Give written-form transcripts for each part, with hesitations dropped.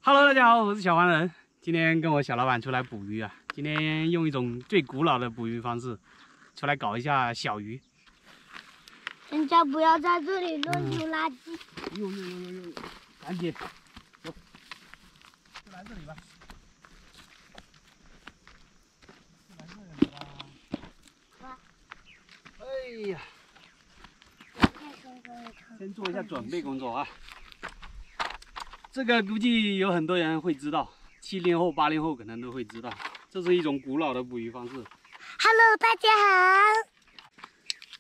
Hello， 大家好，我是小黄人。今天跟我小老板出来捕鱼啊，今天用一种最古老的捕鱼方式，出来搞一下小鱼。人家不要在这里乱丢垃圾。呦，赶紧，走，就来这里吧。就来这里吧。哎呀，先做一下准备工作啊。这个估计有很多人会知道，70后、80后可能都会知道，这是一种古老的捕鱼方式。Hello， 大家好。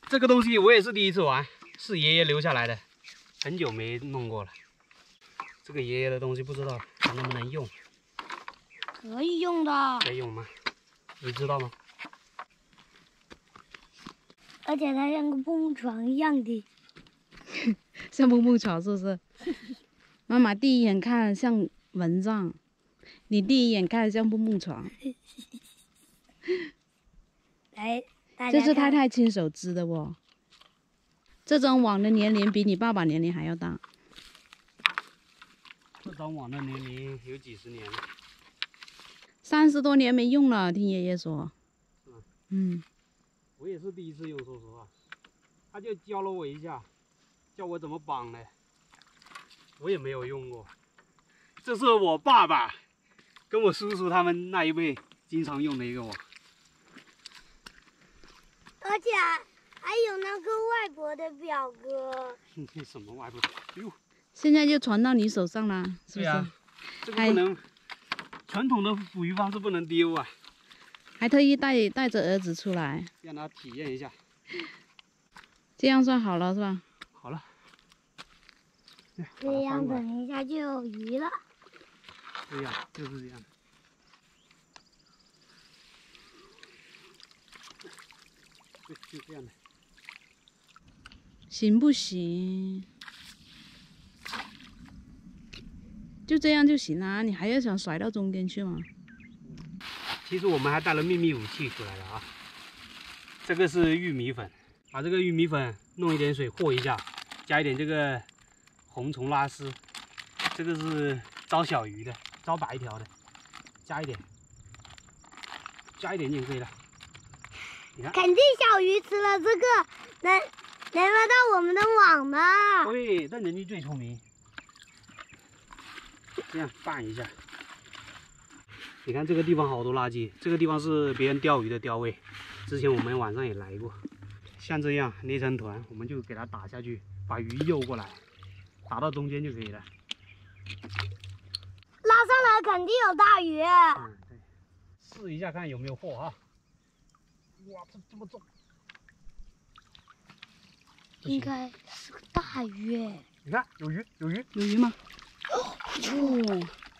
这个东西我也是第一次玩，是爷爷留下来的，很久没弄过了。这个爷爷的东西不知道还能不能用？可以用的。可以用吗？你知道吗？而且它像个蹦床一样的。像蹦蹦床是不是？妈妈第一眼看像蚊帐，你第一眼看像蹦蹦床。来，大家这是太太亲手织的哦。这张网的年龄比你爸爸年龄还要大。这张网的年龄有几十年了，30多年没用了，听爷爷说。嗯。我也是第一次用，说实话。他就教了我一下，教我怎么绑的。我也没有用过，这是我爸爸跟我叔叔他们那一辈经常用的一个网。而且还有那个外婆的表哥。什么外婆？哟，现在就传到你手上了，是不是？啊，这个不能，传统的捕鱼方式不能丢啊。还特意带着儿子出来，让他体验一下。这样算好了是吧？好了。这样等一下就有鱼了。对呀，就是这样。对，就这样的。行不行？就这样就行啊，你还要想甩到中间去吗？其实我们还带了秘密武器出来了啊。这个是玉米粉，把这个玉米粉弄一点水和一下，加一点这个红虫拉丝，这个是招小鱼的，招白条的，加一点就可以了。你看，肯定小鱼吃了这个能拉到我们的网的。对，但人家最聪明。这样拌一下。你看这个地方好多垃圾，这个地方是别人钓鱼的钓位，之前我们晚上也来过。像这样捏成团，我们就给它打下去，把鱼诱过来，打到中间就可以了。拉上来肯定有大鱼。对，试一下看有没有货哈。哇，这么重，应该是个大鱼。你看有鱼。有鱼吗？哦，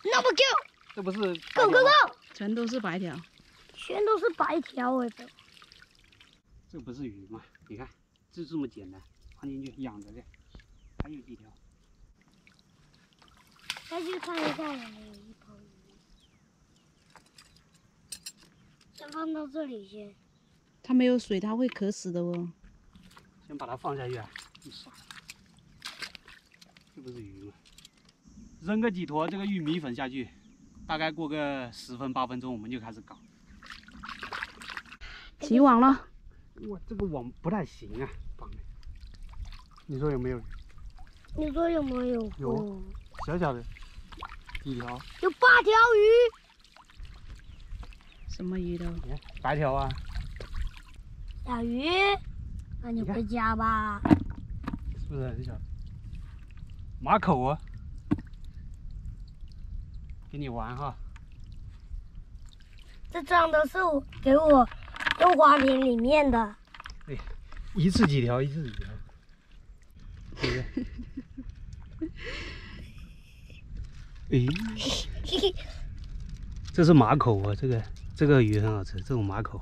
那不够。这不是够，全都是白条，全都是白条哎。这不是鱼吗？你看，就这么简单，放进去养着的，还有几条。再去看一下有没有一头鱼。先放到这里先。它没有水，它会渴死的哦。先把它放下去啊！你傻，这不是鱼吗？扔个几坨这个玉米粉下去，大概过个10分8分钟，我们就开始搞。起网了。哇，这个网不太行啊，绑的。你说有没有？你说有没有？有，小小的几条。有8条鱼。什么鱼都？你看白条啊。小鱼，那你回家吧。是不是很小？马口啊，给你玩哈。这张都是给我用花瓶里面的。对，一次几条。对不对？诶，这是马口啊，这个鱼很好吃，这种马口。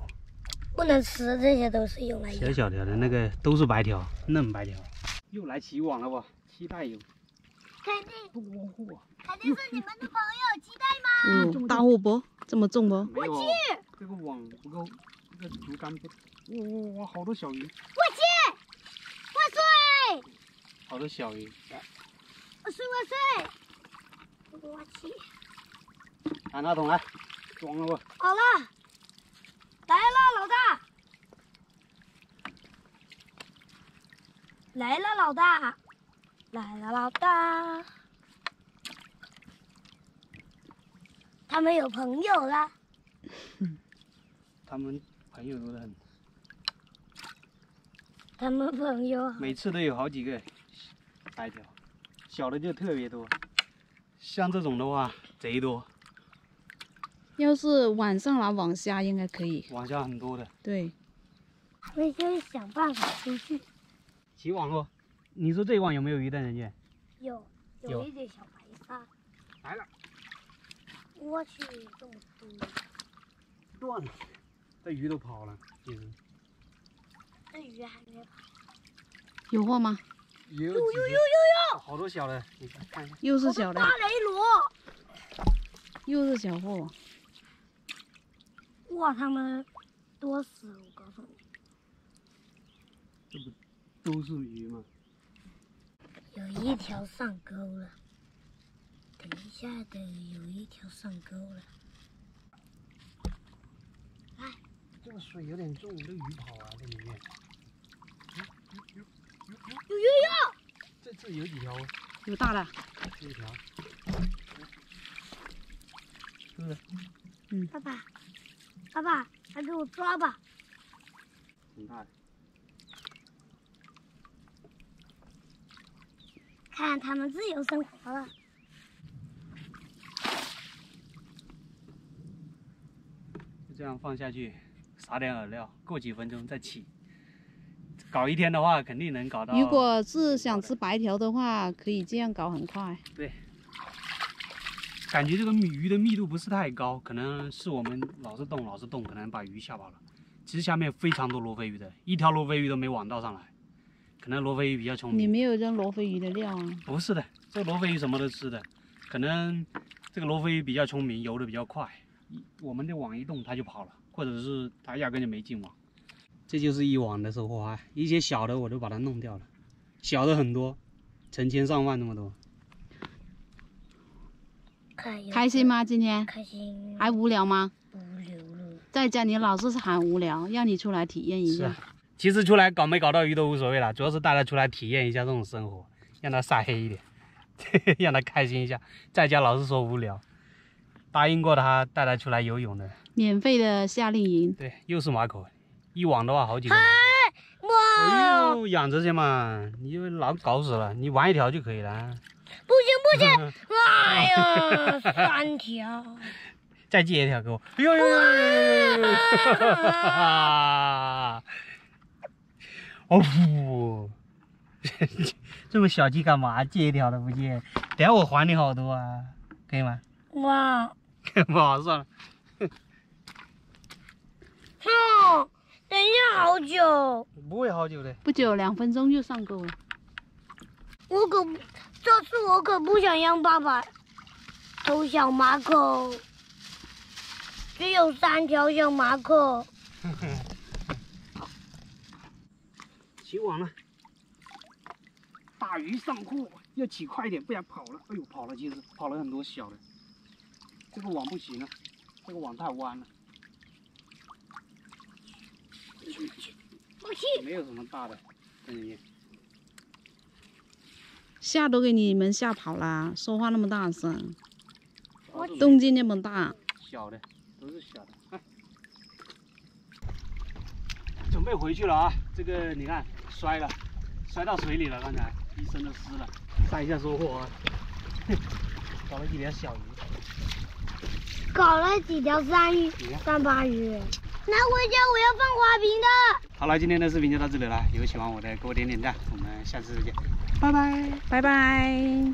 不能吃，这些都是用来养。小条的那个都是白条，嫩白条。又来起网了吧？期待有。肯定是你们的朋友，期待吗？大货不？这么重不？没有，这个网不够，这个竹竿不。哇，好多小鱼！我去，万岁！好多小鱼。万岁！我去，拿拿桶来，装了不？好了，来了，老大，来了，老大，来了，老大。他们有朋友了。他们朋友多得很，他们朋友每次都有好几个白条，小的就特别多。像这种的话，贼多，要是晚上来网虾应该可以。网下很多的。对，我就想办法出去。起网喽！你说这一网有没有鱼的人家？有一点小白鲨。来了，我去，这么多！断了，这鱼都跑了，其实这鱼还没跑。有货吗？有好多小的，你看一下。又是小的大，雷螺！又是小货。哇，他们多死了！我告诉你，这不都是鱼吗？有一条上钩了。等一下的，有一条上钩了。这个水有点重，这鱼跑啊，这里面。有！这有几条？有大的。这一条。是不是？爸爸，来给我抓吧！挺大的。看他们自由生活了。就这样放下去，撒点饵料，过几分钟再起。搞一天的话，肯定能搞到。如果是想吃白条的话，可以这样搞，很快。对。感觉这个鱼的密度不是太高，可能是我们老是动，可能把鱼吓跑了。其实下面非常多罗非鱼的，一条罗非鱼都没网到上来，可能罗非鱼比较聪明。你没有扔罗非鱼的料啊？不是的，这个罗非鱼什么都吃的，可能这个罗非鱼比较聪明，游的比较快，我们的网一动它就跑了，或者是它压根就没进网。这就是一网的收获啊！一些小的我都把它弄掉了，小的很多，成千上万那么多。开心吗？今天开心。还无聊吗？无聊了。在家你老是喊无聊，让你出来体验一下。其实出来搞没搞到鱼都无所谓了，主要是带他出来体验一下这种生活，让他晒黑一点，让他开心一下。在家老是说无聊，答应过他带他出来游泳的。免费的夏令营。对，又是马口，一网的话好几个马口。哇！哎呦，养着去嘛，你就老搞死了，你玩一条就可以了。不行！哎呀，3条。再借一条给我。哎呦！哦呼！这么小气干嘛？借一条都不借，等下我还你好多啊，可以吗？哇！不好，算了。等一下，好久。不会好久的。不久2分钟就上钩了。这次我可不想让爸爸偷小马口，只有3条小马口。起网了，大鱼上货，要起快一点，不然跑了。哎呦，跑了，其实跑了很多小的。这个网不行了，这个网太弯了。不去。没有什么大的，在里面。吓都给你们吓跑了，说话那么大声，动静那么大。小的，都是小的。准备回去了啊！这个你看摔到水里了，刚才一身都湿了。晒一下收获啊！搞了几条小鱼，搞了几条3八鱼。拿回家我要放花瓶的。好了，今天的视频就到这里了。有喜欢我的给我点点赞，我们下次再见，拜拜，拜拜。